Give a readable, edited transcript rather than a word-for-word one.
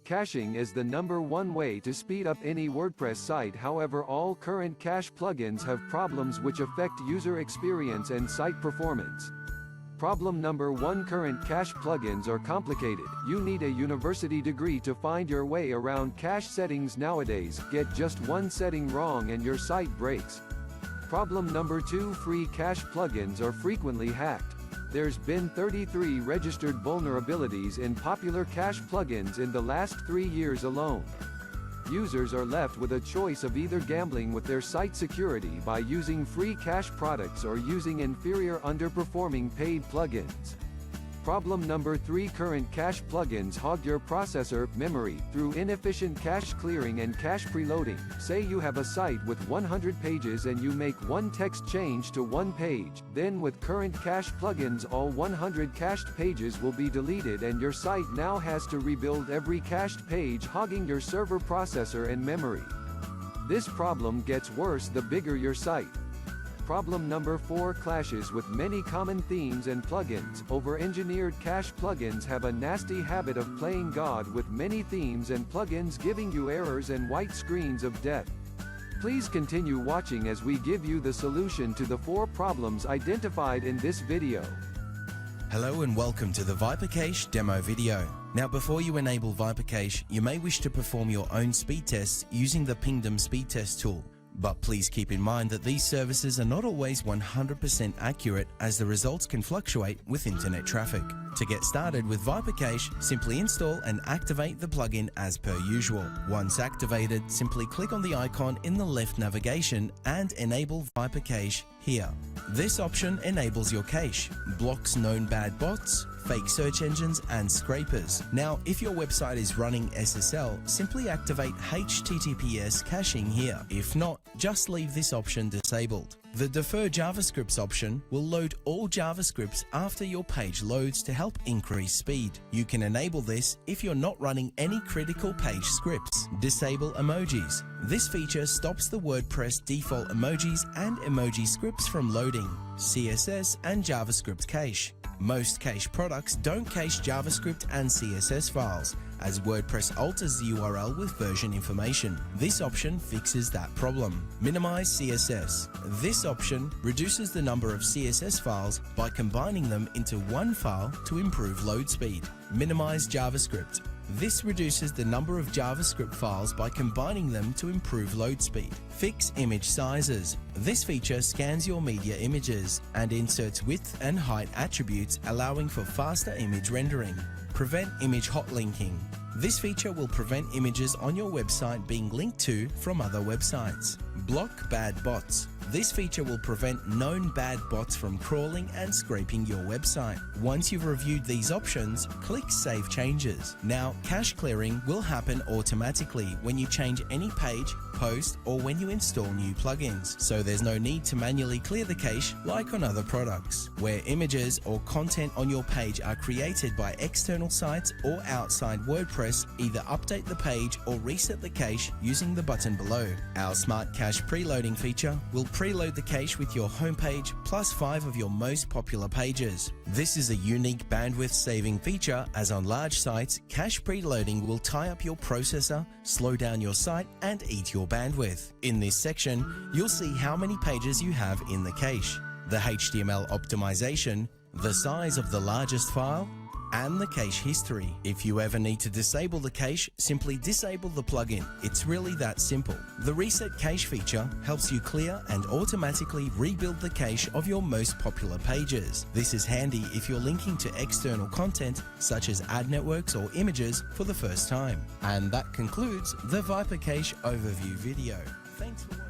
Caching is the #1 way to speed up any WordPress site. However, all current cache plugins have problems which affect user experience and site performance. Problem number 1: current cache plugins are complicated. You need a university degree to find your way around cache settings nowadays. Get just one setting wrong and your site breaks. Problem number 2: free cache plugins are frequently hacked. There's been 33 registered vulnerabilities in popular cache plugins in the last 3 years alone. Users are left with a choice of either gambling with their site security by using free cache products or using inferior underperforming paid plugins. Problem number 3: current cache plugins hog your processor memory through inefficient cache clearing and cache preloading. Say you have a site with 100 pages and you make one text change to one page, then with current cache plugins all 100 cached pages will be deleted and your site now has to rebuild every cached page, hogging your server processor and memory. This problem gets worse the bigger your site. Problem number 4: clashes with many common themes and plugins. Over-engineered cache plugins have a nasty habit of playing God with many themes and plugins, giving you errors and white screens of death. Please continue watching as we give you the solution to the 4 problems identified in this video. Hello and welcome to the ViperCache demo video. Now, before you enable ViperCache, you may wish to perform your own speed tests using the Pingdom speed test tool. But please keep in mind that these services are not always 100% accurate, as the results can fluctuate with internet traffic. To get started with ViperCache, simply install and activate the plugin as per usual. Once activated, simply click on the icon in the left navigation and enable ViperCache here. This option enables your cache, blocks known bad bots, fake search engines and scrapers. Now, if your website is running SSL, simply activate HTTPS caching here. If not, just leave this option disabled. The Defer JavaScripts option will load all JavaScripts after your page loads to help increase speed. You can enable this if you're not running any critical page scripts. Disable emojis. This feature stops the WordPress default emojis and emoji scripts from loading. CSS and JavaScript cache. Most cache products don't cache JavaScript and CSS files, as WordPress alters the URL with version information. This option fixes that problem. Minimize CSS. This option reduces the number of CSS files by combining them into one file to improve load speed. Minimize JavaScript. This reduces the number of JavaScript files by combining them to improve load speed. Fix image sizes. This feature scans your media images and inserts width and height attributes, allowing for faster image rendering. Prevent image hot linking. This feature will prevent images on your website being linked to from other websites. Block bad bots. This feature will prevent known bad bots from crawling and scraping your website. Once you've reviewed these options, click Save Changes. Now, cache clearing will happen automatically when you change any page, post, or when you install new plugins, so there's no need to manually clear the cache like on other products. Where images or content on your page are created by external sites or outside WordPress, either update the page or reset the cache using the button below. Our Smart Cache Preloading feature will preload the cache with your homepage plus 5 of your most popular pages. This is a unique bandwidth saving feature, as on large sites, cache preloading will tie up your processor, slow down your site and eat your bandwidth. In this section, you'll see how many pages you have in the cache, the HTML optimization, the size of the largest file, and the cache history. If you ever need to disable the cache, simply disable the plugin. It's really that simple. The Reset Cache feature helps you clear and automatically rebuild the cache of your most popular pages. This is handy if you're linking to external content such as ad networks or images for the first time. And that concludes the ViperCache overview video. Thanks for watching.